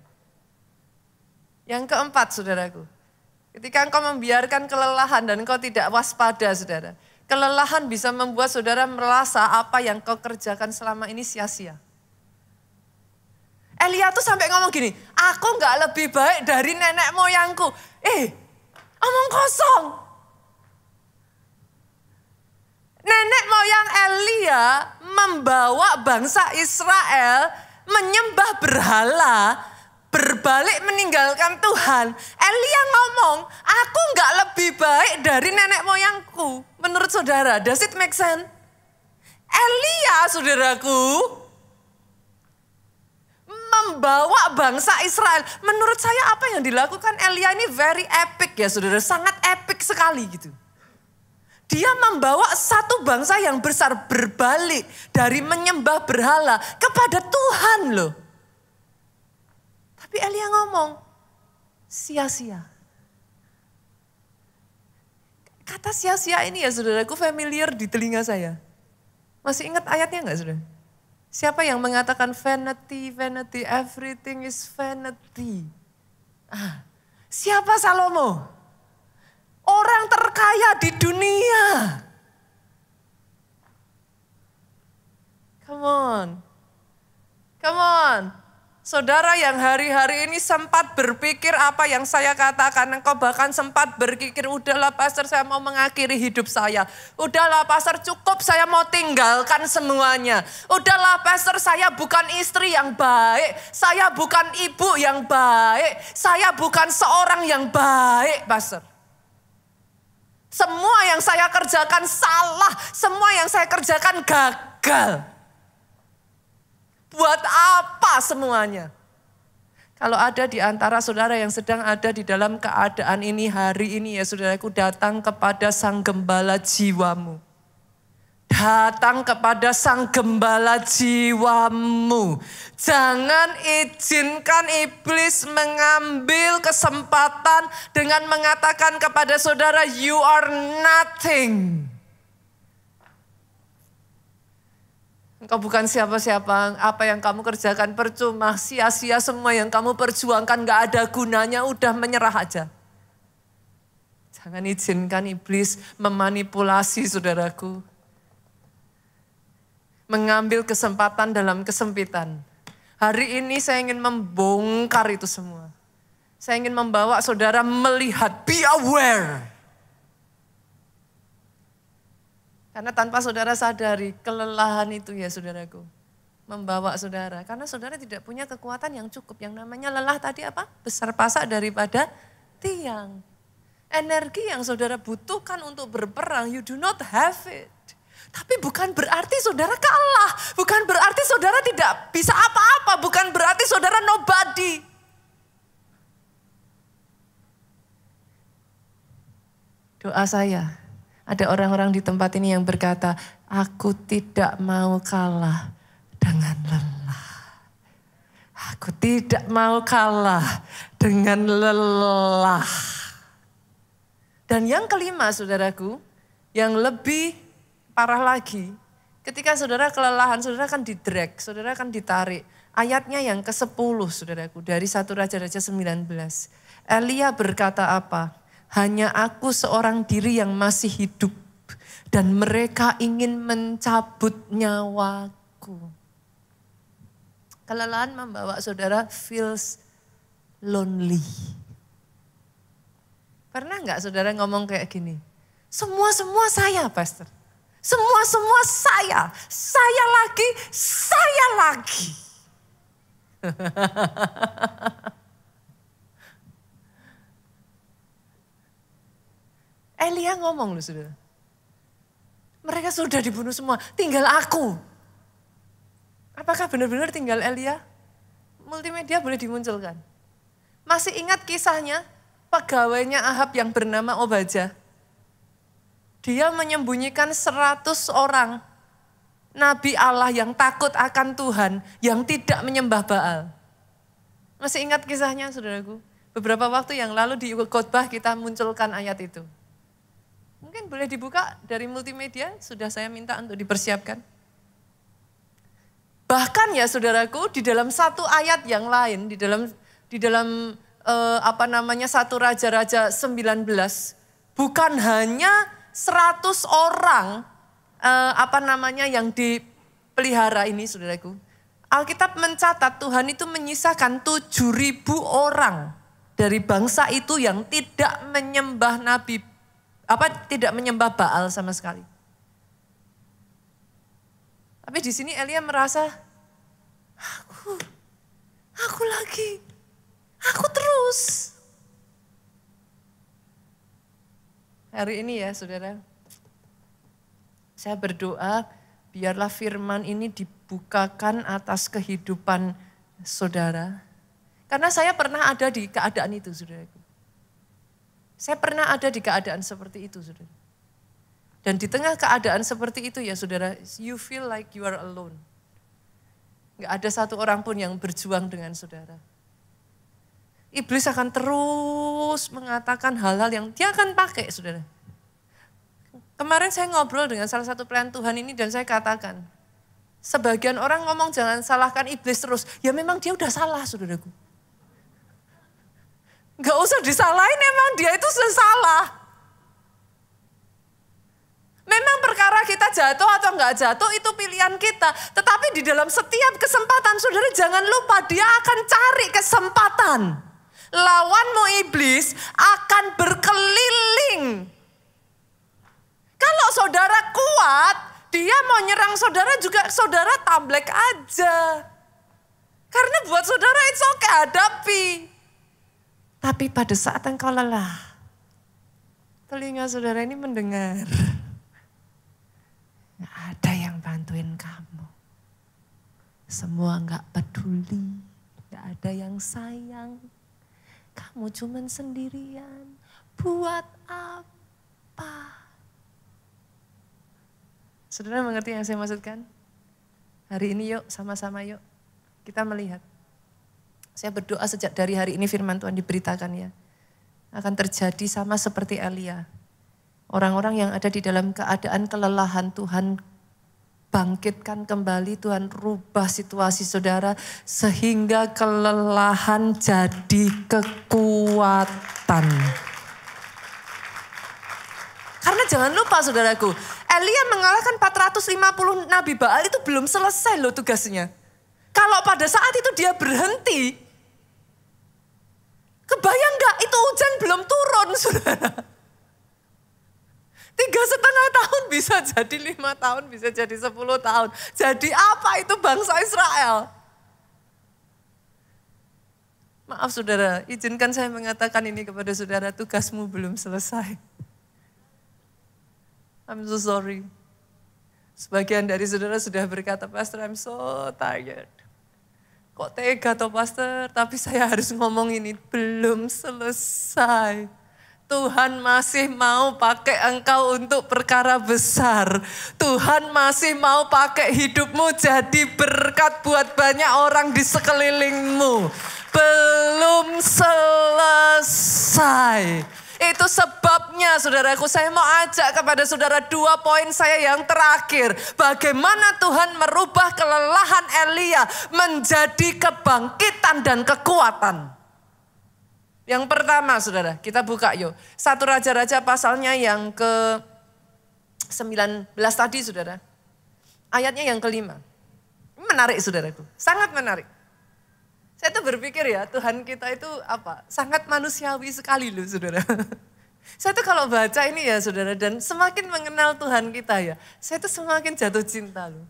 Yang keempat saudaraku, ketika engkau membiarkan kelelahan dan engkau tidak waspada saudara. Kelelahan bisa membuat saudara merasa apa yang kau kerjakan selama ini sia-sia. Elia tuh sampai ngomong gini, aku gak lebih baik dari nenek moyangku. Omong kosong. Nenek moyang Elia membawa bangsa Israel menyembah berhala, berbalik meninggalkan Tuhan. Elia ngomong, aku gak lebih baik dari nenek moyangku. Menurut saudara, does it make sense? Elia saudaraku, membawa bangsa Israel. Menurut saya apa yang dilakukan Elia ini very epic ya saudara. Sangat epic sekali gitu. Dia membawa satu bangsa yang besar berbalik dari menyembah berhala kepada Tuhan loh. Tapi Elia ngomong, sia-sia. Kata sia-sia ini ya saudaraku familiar di telinga saya. Masih ingat ayatnya enggak saudara? Siapa yang mengatakan vanity, vanity, everything is vanity. Siapa Salomo? Orang terkaya di dunia. Come on. Saudara yang hari-hari ini sempat berpikir apa yang saya katakan. Engkau bahkan sempat berpikir, udahlah pastor saya mau mengakhiri hidup saya. Udahlah pastor cukup saya mau tinggalkan semuanya. Udahlah pastor saya bukan istri yang baik. Saya bukan ibu yang baik. Saya bukan seorang yang baik pastor. Semua yang saya kerjakan salah. Semua yang saya kerjakan gagal. Buat apa semuanya? Kalau ada di antara saudara yang sedang ada di dalam keadaan ini hari ini ya saudaraku, datang kepada Sang Gembala jiwamu. Datang kepada Sang Gembala jiwamu. Jangan izinkan iblis mengambil kesempatan dengan mengatakan kepada saudara, you are nothing. Engkau bukan siapa-siapa, apa yang kamu kerjakan percuma, sia-sia semua yang kamu perjuangkan gak ada gunanya, udah menyerah aja. Jangan izinkan iblis memanipulasi saudaraku. Mengambil kesempatan dalam kesempitan. Hari ini saya ingin membongkar itu semua. Saya ingin membawa saudara melihat, be aware. Karena tanpa saudara sadari, kelelahan itu ya saudaraku. Membawa saudara. Karena saudara tidak punya kekuatan yang cukup. Yang namanya lelah tadi apa? Besar pasak daripada tiang. Energi yang saudara butuhkan untuk berperang, you do not have it. Tapi bukan berarti saudara kalah. Bukan berarti saudara tidak bisa apa-apa. Bukan berarti saudara nobody. Doa saya. Ada orang-orang di tempat ini yang berkata, aku tidak mau kalah dengan lelah. Aku tidak mau kalah dengan lelah. Dan yang kelima saudaraku, yang lebih parah lagi, ketika saudara kelelahan, saudara akan di-drag, saudara akan ditarik. Ayatnya yang ke-10 saudaraku, dari 1 Raja-Raja 19. Elia berkata apa? Hanya aku seorang diri yang masih hidup dan mereka ingin mencabut nyawaku. Kelelahan membawa saudara feels lonely. Pernah nggak saudara ngomong kayak gini? Semua saya pastor. Semua saya. Saya lagi. Elia ngomong loh saudara. Mereka sudah dibunuh semua, tinggal aku. Apakah benar-benar tinggal Elia? Multimedia boleh dimunculkan. Masih ingat kisahnya pegawainya Ahab yang bernama Obadya? Dia menyembunyikan 100 orang nabi Allah yang takut akan Tuhan, yang tidak menyembah Baal. Masih ingat kisahnya saudaraku? Beberapa waktu yang lalu di khotbah kita munculkan ayat itu. Mungkin boleh dibuka dari multimedia, sudah saya minta untuk dipersiapkan. Bahkan ya saudaraku, di dalam satu ayat yang lain, di dalam 1 Raja-Raja 19, bukan hanya 100 orang yang dipelihara ini saudaraku. Alkitab mencatat Tuhan itu menyisakan 7.000 orang dari bangsa itu yang tidak menyembah tidak menyembah Baal sama sekali. Tapi di sini Elia merasa, aku lagi, aku terus. Hari ini ya saudara, saya berdoa biarlah firman ini dibukakan atas kehidupan saudara. Karena saya pernah ada di keadaan itu saudaraku. Saya pernah ada di keadaan seperti itu, saudara. Dan di tengah keadaan seperti itu ya saudara, you feel like you are alone. Gak ada satu orang pun yang berjuang dengan saudara. Iblis akan terus mengatakan hal-hal yang dia akan pakai, saudara. Kemarin saya ngobrol dengan salah satu pelayan Tuhan ini dan saya katakan, sebagian orang ngomong jangan salahkan iblis terus. Ya memang dia udah salah, saudaraku. Gak usah disalahin, emang dia itu sudah salah. Memang perkara kita jatuh atau enggak jatuh itu pilihan kita. Tetapi di dalam setiap kesempatan, saudara jangan lupa dia akan cari kesempatan. Lawanmu iblis akan berkeliling. Kalau saudara kuat, dia mau nyerang saudara juga saudara tamblek aja. Karena buat saudara it's okay, hadapi. Tapi pada saat engkau lelah, telinga saudara ini mendengar. Gak ada yang bantuin kamu. Semua gak peduli, gak ada yang sayang. Kamu cuman sendirian, buat apa? Saudara mengerti yang saya maksudkan? Hari ini yuk, sama-sama yuk. Kita melihat. Saya berdoa sejak dari hari ini firman Tuhan diberitakan ya. Akan terjadi sama seperti Elia. Orang-orang yang ada di dalam keadaan kelelahan, Tuhan bangkitkan kembali, Tuhan rubah situasi saudara. Sehingga kelelahan jadi kekuatan. Karena jangan lupa saudaraku, Elia mengalahkan 450 Nabi Baal itu belum selesai loh tugasnya. Kalau pada saat itu dia berhenti, kebayang gak itu hujan belum turun saudara. 3,5 tahun bisa jadi 5 tahun, bisa jadi 10 tahun. Jadi apa itu bangsa Israel? Maaf saudara, izinkan saya mengatakan ini kepada saudara, tugasmu belum selesai. I'm so sorry. Sebagian dari saudara sudah berkata, Pastor I'm so tired. Kok tega toh Pastor, tapi saya harus ngomong ini, belum selesai. Tuhan masih mau pakai engkau untuk perkara besar. Tuhan masih mau pakai hidupmu jadi berkat buat banyak orang di sekelilingmu. Belum selesai. Itu sebabnya saudaraku, saya mau ajak kepada saudara 2 poin saya yang terakhir. Bagaimana Tuhan merubah kelelahan Elia menjadi kebangkitan dan kekuatan. Yang pertama saudara, kita buka yuk. 1 Raja-Raja pasalnya yang ke-19 tadi saudara. Ayatnya yang ke-5. Ini menarik saudaraku, sangat menarik. Saya tuh berpikir ya, Tuhan kita itu apa? Sangat manusiawi sekali loh saudara. Saya tuh kalau baca ini ya saudara, dan semakin mengenal Tuhan kita ya, saya tuh semakin jatuh cinta loh.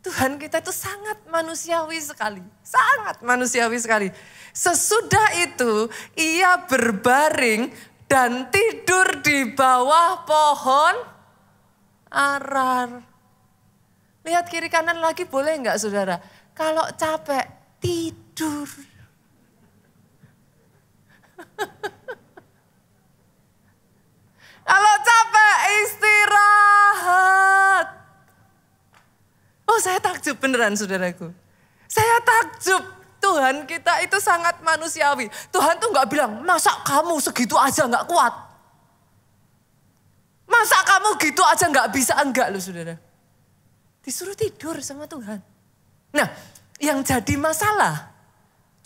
Tuhan kita itu sangat manusiawi sekali, sangat manusiawi sekali. Sesudah itu ia berbaring dan tidur di bawah pohon arar. Lihat kiri kanan lagi boleh enggak saudara? Kalau capek tidur. Kalau capek istirahat. Oh saya takjub beneran saudaraku. Saya takjub. Tuhan kita itu sangat manusiawi. Tuhan tuh gak bilang, masa kamu segitu aja gak kuat? Masa kamu gitu aja gak bisa? Enggak loh saudara. Disuruh tidur sama Tuhan. Nah yang jadi masalah,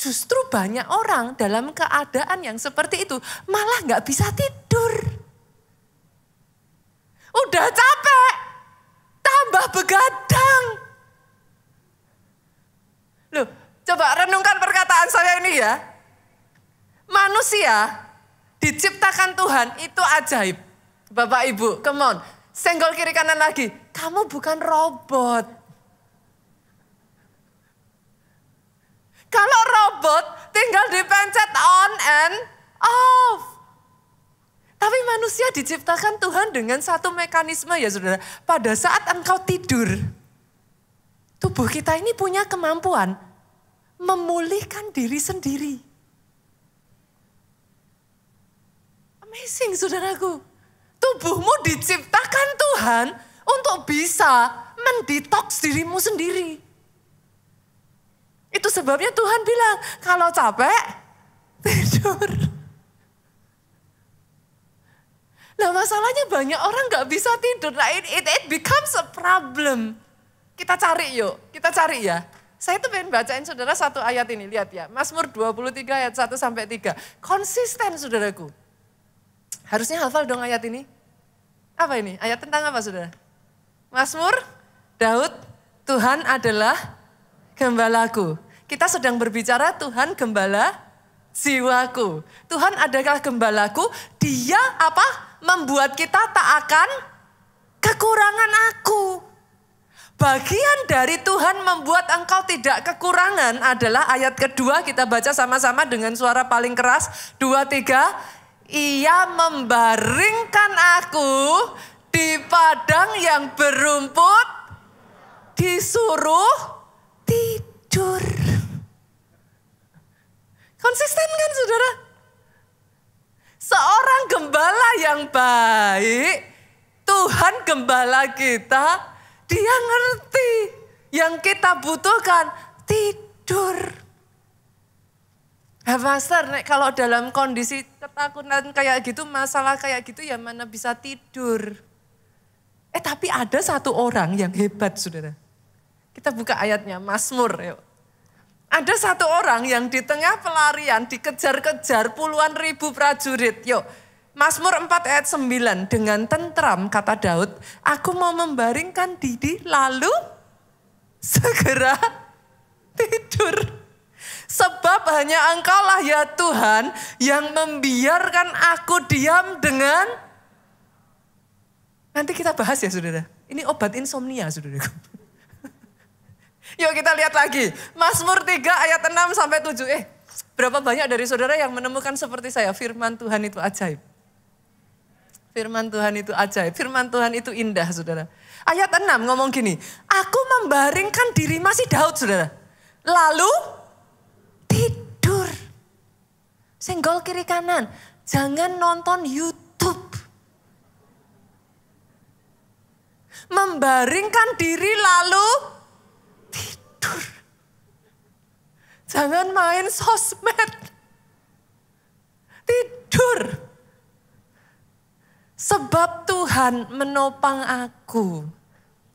justru banyak orang dalam keadaan yang seperti itu malah gak bisa tidur. Udah capek, tambah begadang. Loh, coba renungkan perkataan saya ini ya. Manusia diciptakan Tuhan itu ajaib. Bapak Ibu, come on. Senggol kiri kanan lagi. Kamu bukan robot. Kalau robot tinggal dipencet on and off. Tapi manusia diciptakan Tuhan dengan satu mekanisme ya saudara. Pada saat engkau tidur, tubuh kita ini punya kemampuan memulihkan diri sendiri. Amazing saudaraku. Tubuhmu diciptakan Tuhan untuk bisa mendetoks dirimu sendiri. Itu sebabnya Tuhan bilang, kalau capek, tidur. Nah masalahnya banyak orang gak bisa tidur. Nah it becomes a problem. Kita cari yuk, kita cari ya. Saya tuh pengen bacain saudara satu ayat ini, lihat ya. Mazmur 23 ayat 1-3. Konsisten saudaraku. Harusnya hafal dong ayat ini. Apa ini? Ayat tentang apa saudara? Mazmur, Daud, Tuhan adalah gembalaku. Kita sedang berbicara Tuhan gembala jiwaku. Tuhan adalah gembalaku, dia apa? Membuat kita tak akan kekurangan aku. Bagian dari Tuhan membuat engkau tidak kekurangan adalah ayat kedua, kita baca sama-sama dengan suara paling keras. 2, 3. Ia membaringkan aku di padang yang berumput, disuruh tidur. Konsisten kan saudara? Seorang gembala yang baik, Tuhan gembala kita, dia ngerti yang kita butuhkan tidur. Pastor, kalau dalam kondisi ketakutan kayak gitu, masalah kayak gitu ya mana bisa tidur. Tapi ada satu orang yang hebat saudara. Kita buka ayatnya, Mazmur yuk. Ada satu orang yang di tengah pelarian dikejar-kejar puluhan ribu prajurit. Yuk, Mazmur 4 ayat 9. Dengan tentram kata Daud, aku mau membaringkan diri lalu segera tidur. Sebab hanya engkaulah ya Tuhan yang membiarkan aku diam dengan... Nanti kita bahas ya saudara. Ini obat insomnia saudara. Yuk kita lihat lagi. Mazmur 3 ayat 6 sampai 7. Berapa banyak dari saudara yang menemukan seperti saya. Firman Tuhan itu ajaib. Firman Tuhan itu ajaib. Firman Tuhan itu indah saudara. Ayat 6 ngomong gini. Aku membaringkan diri, masih Daud saudara. Lalu tidur. Senggol kiri kanan. Jangan nonton YouTube. Membaringkan diri lalu tidur. Jangan main sosmed. Tidur. Sebab Tuhan menopang aku.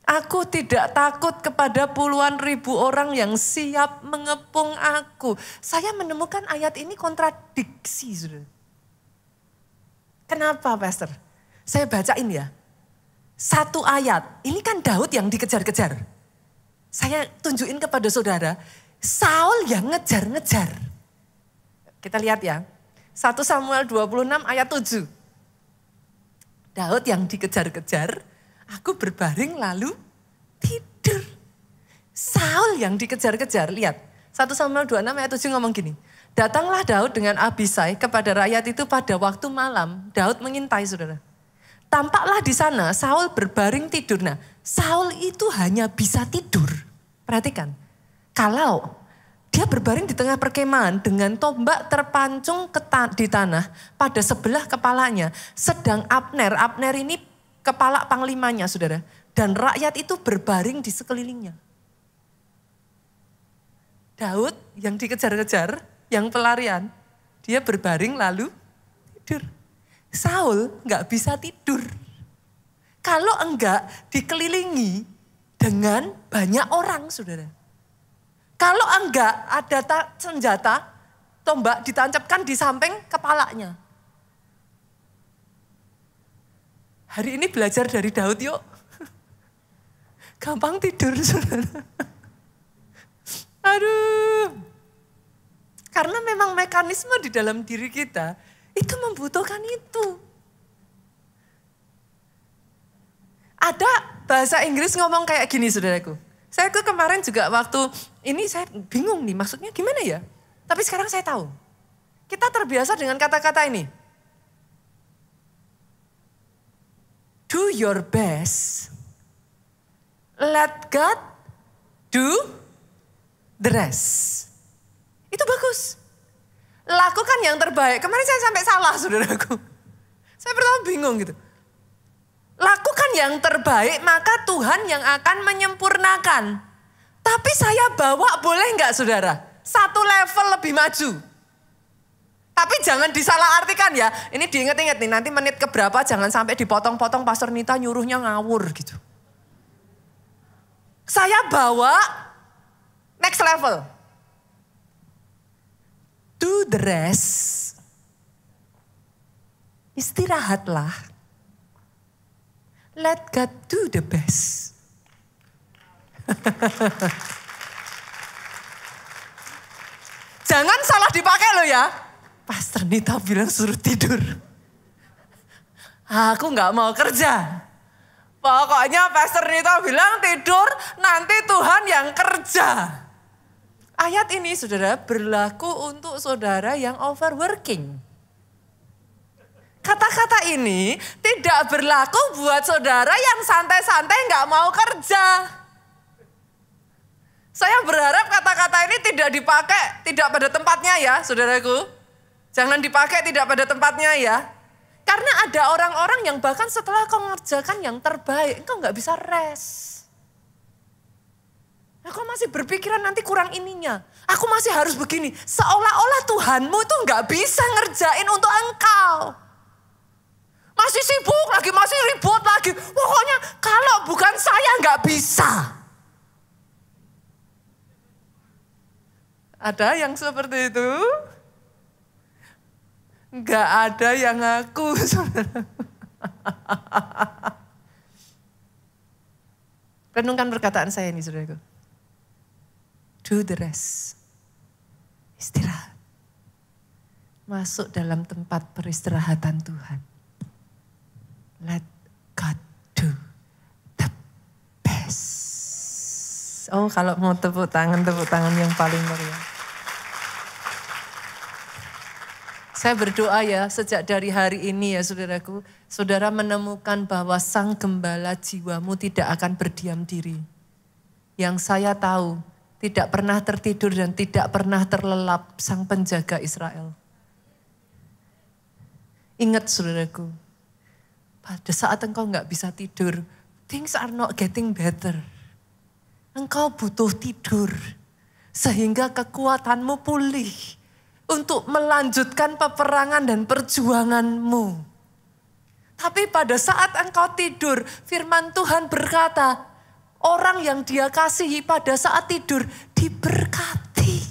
Aku tidak takut kepada puluhan ribu orang yang siap mengepung aku. Saya menemukan ayat ini kontradiksi. Saudara. Kenapa Pastor? Saya bacain ya. Satu ayat, ini kan Daud yang dikejar-kejar. Saya tunjukin kepada saudara, Saul yang ngejar-ngejar. Kita lihat ya, 1 Samuel 26 ayat 7. Daud yang dikejar-kejar, aku berbaring lalu tidur. Saul yang dikejar-kejar, lihat. 1 Samuel 26 ayat 7 ngomong gini. Datanglah Daud dengan Abisai kepada rakyat itu pada waktu malam. Daud mengintai saudara. Tampaklah di sana Saul berbaring tidur. Nah, Saul itu hanya bisa tidur. Perhatikan. Kalau dia berbaring di tengah perkemahan dengan tombak terpancung di tanah pada sebelah kepalanya. Sedang Abner ini kepala panglimanya saudara. Dan rakyat itu berbaring di sekelilingnya. Daud yang dikejar-kejar, yang pelarian, dia berbaring lalu tidur. Saul nggak bisa tidur. Kalau enggak dikelilingi dengan banyak orang saudara. Kalau enggak ada senjata, tombak ditancapkan di samping kepalanya. Hari ini belajar dari Daud yuk. Gampang tidur saudara. Aduh. Karena memang mekanisme di dalam diri kita itu membutuhkan itu. Ada bahasa Inggris ngomong kayak gini saudaraku. Saya kemarin juga waktu ini saya bingung nih maksudnya gimana ya. Tapi sekarang saya tahu. Kita terbiasa dengan kata-kata ini. Do your best. Let God do the rest. Itu bagus. Lakukan yang terbaik. Kemarin saya sampai salah saudaraku. Saya pertama bingung gitu. Lakukan yang terbaik maka Tuhan yang akan menyempurnakan. Tapi saya bawa boleh enggak saudara? Satu level lebih maju. Tapi jangan disalahartikan ya. Ini diinget-inget nih nanti menit keberapa jangan sampai dipotong-potong Pastor Nita nyuruhnya ngawur gitu. Saya bawa next level. Do the rest. Istirahatlah. Let God do the best. Jangan salah dipakai loh ya. Pastor Nita bilang suruh tidur. Aku gak mau kerja. Pokoknya Pastor Nita bilang tidur, nanti Tuhan yang kerja. Ayat ini saudara berlaku untuk saudara yang overworking. Kata-kata ini tidak berlaku buat saudara yang santai-santai gak mau kerja. Saya berharap kata-kata ini tidak dipakai, tidak pada tempatnya ya saudaraku. Jangan dipakai tidak pada tempatnya ya. Karena ada orang-orang yang bahkan setelah kau mengerjakan yang terbaik, engkau gak bisa rest. Aku masih berpikiran nanti kurang ininya. Aku masih harus begini. Seolah-olah Tuhanmu itu gak bisa ngerjain untuk engkau. Masih sibuk lagi, masih ribut lagi. Pokoknya kalau bukan saya gak bisa. Ada yang seperti itu? Gak ada yang ngaku, saudara. Renungkan perkataan saya ini, saudaraku. Do the rest. Istirahat. Masuk dalam tempat peristirahatan Tuhan. Let God do the best. Oh, kalau mau tepuk tangan yang paling meriah. Saya berdoa ya, sejak dari hari ini ya saudaraku, saudara menemukan bahwa Sang Gembala jiwamu tidak akan berdiam diri. Yang saya tahu, tidak pernah tertidur dan tidak pernah terlelap Sang Penjaga Israel. Ingat saudaraku, pada saat engkau gak bisa tidur, things are not getting better. Engkau butuh tidur, sehingga kekuatanmu pulih. Untuk melanjutkan peperangan dan perjuanganmu. Tapi pada saat engkau tidur, firman Tuhan berkata, orang yang Dia kasihi pada saat tidur diberkati.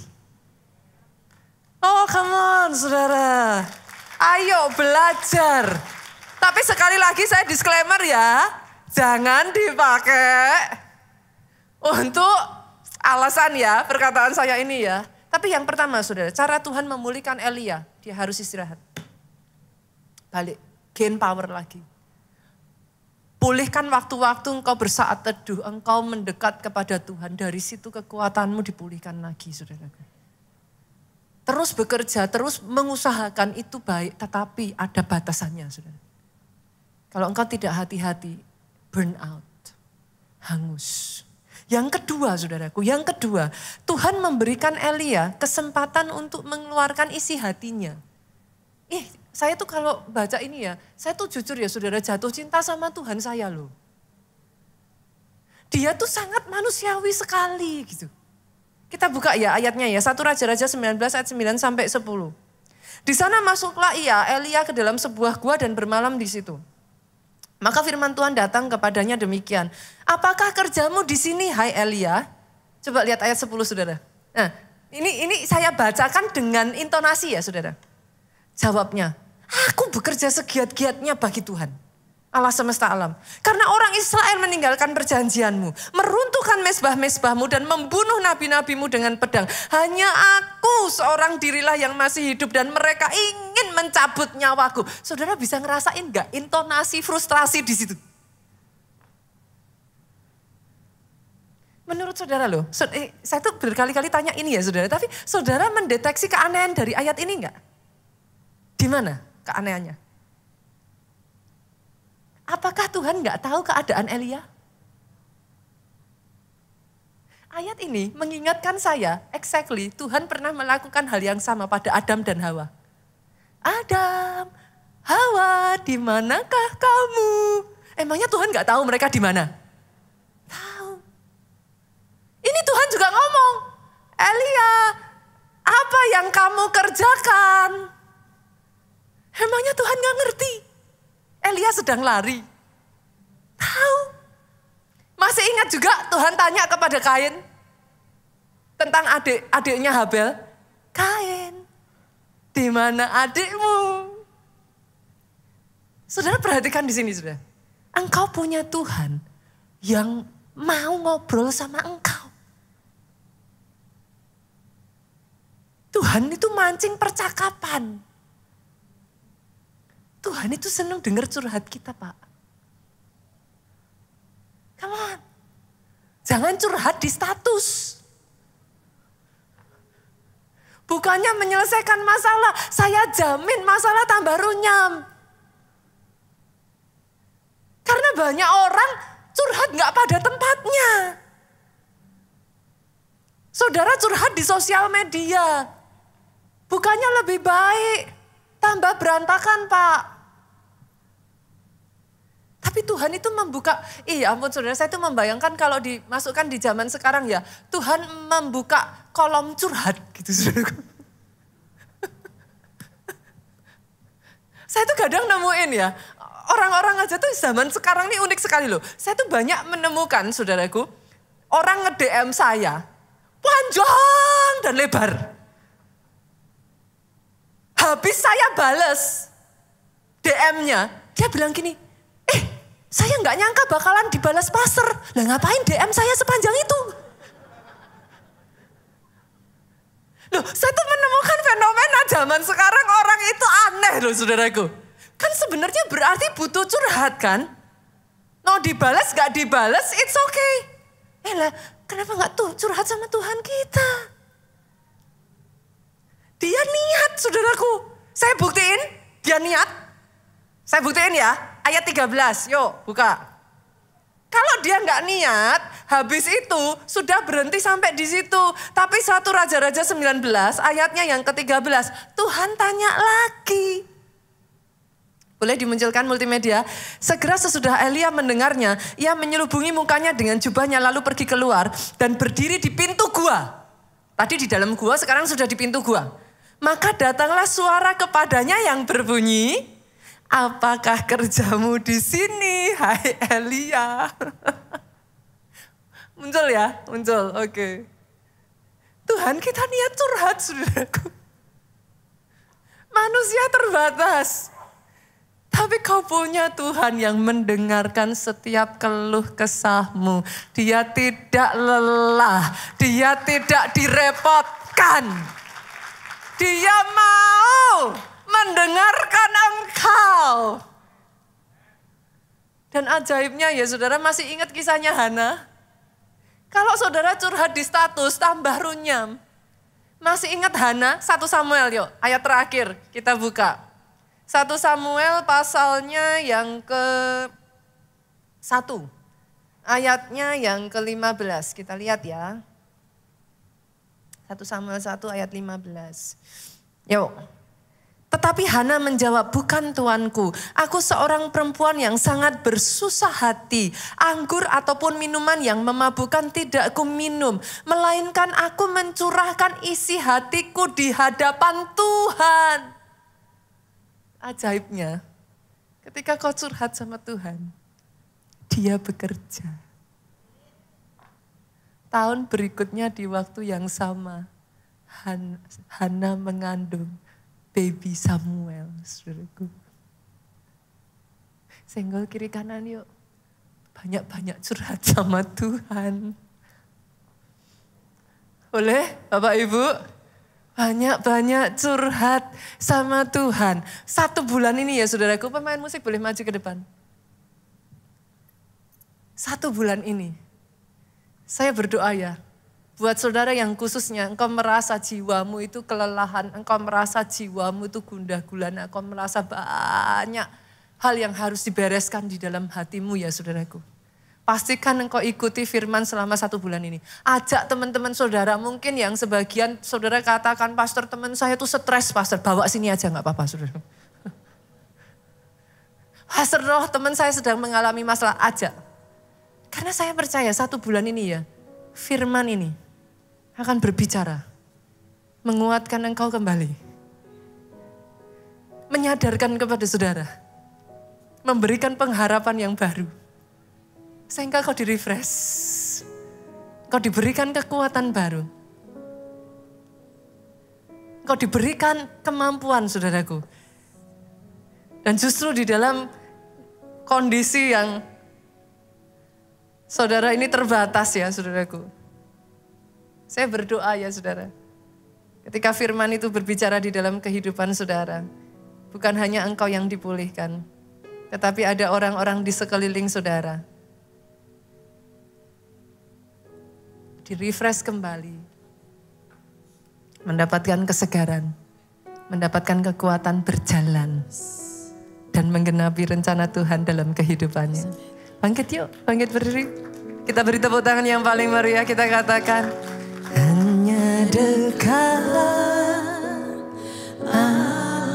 Oh come on saudara, ayo belajar. Tapi sekali lagi saya disclaimer ya, jangan dipakai untuk alasan ya perkataan saya ini ya. Tapi yang pertama saudara, cara Tuhan memulihkan Elia, dia harus istirahat. Balik, gain power lagi. Pulihkan waktu-waktu engkau bersaat teduh, engkau mendekat kepada Tuhan. Dari situ kekuatanmu dipulihkan lagi saudara. Terus bekerja, terus mengusahakan itu baik, tetapi ada batasannya saudara. Kalau engkau tidak hati-hati, burn out, hangus. Yang kedua saudaraku, Tuhan memberikan Elia kesempatan untuk mengeluarkan isi hatinya. Saya tuh kalau baca ini ya, saya tuh jujur ya saudara jatuh cinta sama Tuhan saya loh. Dia tuh sangat manusiawi sekali gitu. Kita buka ya ayatnya ya, 1 Raja-Raja 19 ayat 9 sampai 10. Di sana masuklah Elia ke dalam sebuah gua dan bermalam di situ. Maka firman Tuhan datang kepadanya demikian. Apakah kerjamu di sini hai Elia? Coba lihat ayat 10 saudara. Nah ini saya bacakan dengan intonasi ya saudara. Jawabnya, aku bekerja segiat-giatnya bagi Tuhan. Allah semesta alam. Karena orang Israel meninggalkan perjanjianmu. Meruntuhkan mezbah-mezbahmu dan membunuh nabi-nabimu dengan pedang. Hanya aku seorang dirilah yang masih hidup dan mereka ingin mencabut nyawaku. Saudara bisa ngerasain gak intonasi frustrasi di situ? Menurut saudara loh, saya tuh berkali-kali tanya ini ya saudara. Tapi saudara mendeteksi keanehan dari ayat ini gak? Di mana keanehannya? Apakah Tuhan gak tahu keadaan Elia? Ayat ini mengingatkan saya, exactly Tuhan pernah melakukan hal yang sama pada Adam dan Hawa. Adam, Hawa, di manakah kamu? Emangnya Tuhan gak tahu mereka di mana? Tahu. Ini Tuhan juga ngomong, Elia, apa yang kamu kerjakan? Emangnya Tuhan gak ngerti? Elia sedang lari. Tahu. Masih ingat juga Tuhan tanya kepada Kain tentang adiknya Habel. Kain, di mana adikmu? Saudara perhatikan di sini saudara. Engkau punya Tuhan yang mau ngobrol sama engkau. Tuhan itu mancing percakapan. Tuhan itu senang dengar curhat kita, Pak. Come on. Jangan curhat di status. Bukannya menyelesaikan masalah, saya jamin masalah tambah runyam. Karena banyak orang curhat gak pada tempatnya. Saudara curhat di sosial media. Bukannya lebih baik, tambah berantakan, Pak. Tapi Tuhan itu membuka, ampun saudara, saya itu membayangkan kalau dimasukkan di zaman sekarang ya, Tuhan membuka kolom curhat gitu saudaraku. Saya tuh kadang nemuin ya, orang-orang aja tuh zaman sekarang ini unik sekali loh. Saya tuh banyak menemukan saudaraku, orang nge-DM saya, panjang dan lebar. Habis saya bales DM-nya, dia bilang gini, saya nggak nyangka bakalan dibalas pastor. Lah ngapain DM saya sepanjang itu? Loh, saya tuh menemukan fenomena zaman sekarang orang itu aneh loh saudaraku. Kan sebenarnya berarti butuh curhat kan? Mau dibalas nggak dibalas, it's okay. Lah, kenapa nggak tuh curhat sama Tuhan kita? Dia niat saudaraku. Saya buktiin, dia niat. Saya buktiin ya, ayat 13, yuk buka. Kalau dia nggak niat, habis itu sudah berhenti sampai di situ. Tapi 1 Raja-Raja 19, ayatnya yang ke-13, Tuhan tanya lagi. Boleh dimunculkan multimedia. Segera sesudah Elia mendengarnya, ia menyelubungi mukanya dengan jubahnya lalu pergi keluar dan berdiri di pintu gua. Tadi di dalam gua, sekarang sudah di pintu gua. Maka datanglah suara kepadanya yang berbunyi, apakah kerjamu di sini, hai Elia? Muncul ya, muncul, oke. Tuhan kita niat curhat, saudaraku. Manusia terbatas. Tapi kau punya Tuhan yang mendengarkan setiap keluh kesahmu. Dia tidak lelah, dia tidak direpotkan. Dia mau mendengarkan engkau. Dan ajaibnya ya saudara, masih ingat kisahnya Hana? Kalau saudara curhat di status tambah runyam. Masih ingat Hana? 1 Samuel yuk, ayat terakhir kita buka. 1 Samuel pasalnya yang ke-1. Ayatnya yang ke-15, kita lihat ya. 1 Samuel 1 ayat 15. Yuk. Tetapi Hana menjawab, bukan tuanku, aku seorang perempuan yang sangat bersusah hati. Anggur ataupun minuman yang memabukkan tidak ku minum. Melainkan aku mencurahkan isi hatiku di hadapan Tuhan. Ajaibnya, ketika kau curhat sama Tuhan, Dia bekerja. Tahun berikutnya di waktu yang sama, Hana mengandung baby Samuel, saudaraku. Senggol kiri kanan yuk. Banyak-banyak curhat sama Tuhan. Boleh Bapak Ibu? Banyak-banyak curhat sama Tuhan. 1 bulan ini ya saudaraku, pemain musik boleh maju ke depan. 1 bulan ini, saya berdoa ya, buat saudara yang khususnya engkau merasa jiwamu itu kelelahan, engkau merasa jiwamu itu gundah gulana, engkau merasa banyak hal yang harus dibereskan di dalam hatimu ya saudaraku. Pastikan engkau ikuti firman selama 1 bulan ini. Ajak teman-teman saudara, mungkin yang sebagian saudara katakan, pastor teman saya tuh stres pastor, bawa sini aja gak apa-apa saudara. Pastor roh teman saya sedang mengalami masalah, ajak. Karena saya percaya 1 bulan ini ya, firman ini akan berbicara, menguatkan engkau kembali. Menyadarkan kepada saudara, memberikan pengharapan yang baru. Sehingga kau di-refresh, kau diberikan kekuatan baru. Kau diberikan kemampuan saudaraku. Dan justru di dalam kondisi yang saudara ini terbatas ya saudaraku. Saya berdoa ya saudara. Ketika firman itu berbicara di dalam kehidupan saudara. Bukan hanya engkau yang dipulihkan. Tetapi ada orang-orang di sekeliling saudara. Di-refresh kembali. Mendapatkan kesegaran. Mendapatkan kekuatan berjalan. Dan menggenapi rencana Tuhan dalam kehidupannya. Bangkit yuk, bangkit berdiri. Kita beri tepuk tangan yang paling meriah, kita katakan. Hanya dekatlah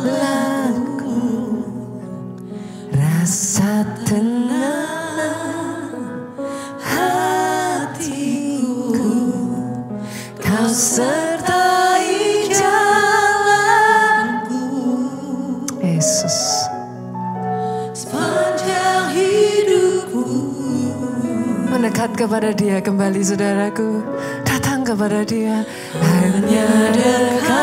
Allahku, rasa tenang hatiku, kau sertai jalanku. Yesus. Sepanjang hidupku. Mendekat kepada Dia kembali saudaraku. Datang kepada Dia. Hanya dekat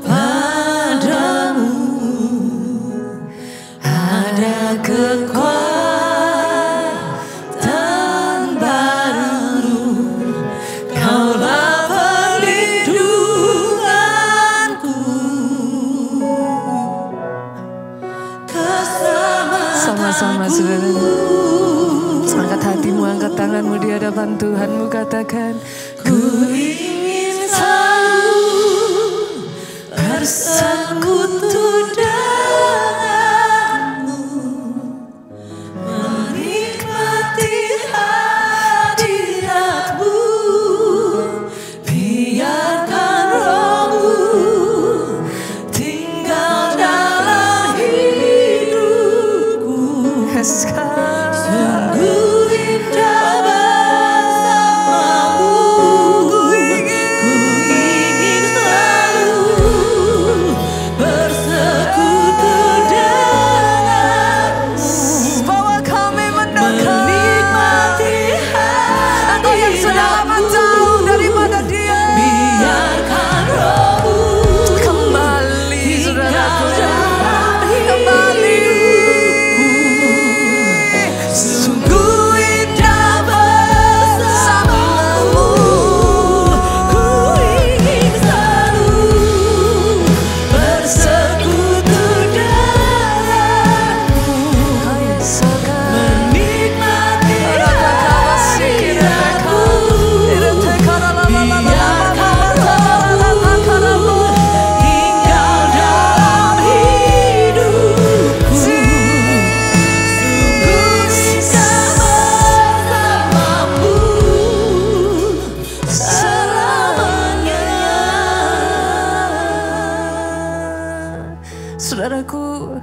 padamu. Ada kekuatan baru. Kaulah perlindunganku. Sama-sama saudara. Angkat hatimu, angkat tanganmu di hadapan Tuhanmu, katakan, ku ingin selalu bersekutu denganmu, menikmati hadiratmu, biarkan rohmu tinggal dalam hidupku. Sungguh indah bersamamu, ku ingin selalu bersekutu denganmu. Bawa kami menikmati hadiratmu, yang sudah lama jauh daripada Dia. Biarkan rohmu kembali, saudaraku, kembali. Sungguh indah bersamamu, ku ingin selalu bersekutu denganmu, menikmati hadiratmu, biarkan rohmu tinggal dalam hidupku. Saudaraku,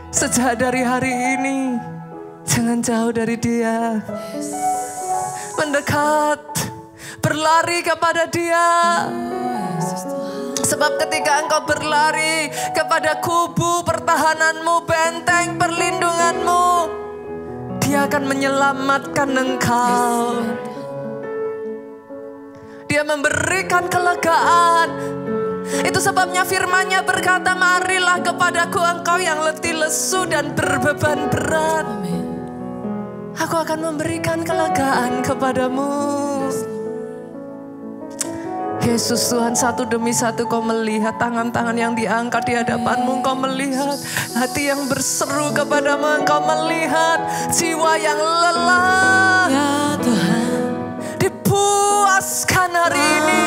sejak dari hari ini, jangan jauh dari Dia. Mendekat, berlari kepada Dia. Sebab ketika engkau berlari kepada kubu pertahananmu, benteng perlindunganmu, Dia akan menyelamatkan engkau. Dia memberikan kelegaan. Itu sebabnya firman-Nya berkata, marilah kepadaku engkau yang letih lesu dan berbeban berat. Aku akan memberikan kelegaan kepadamu. Yesus Tuhan, satu demi satu kau melihat tangan-tangan yang diangkat di hadapanmu. Engkau melihat hati yang berseru kepadamu. Engkau melihat jiwa yang lelah. Ya Tuhan, dipuaskan hari ini.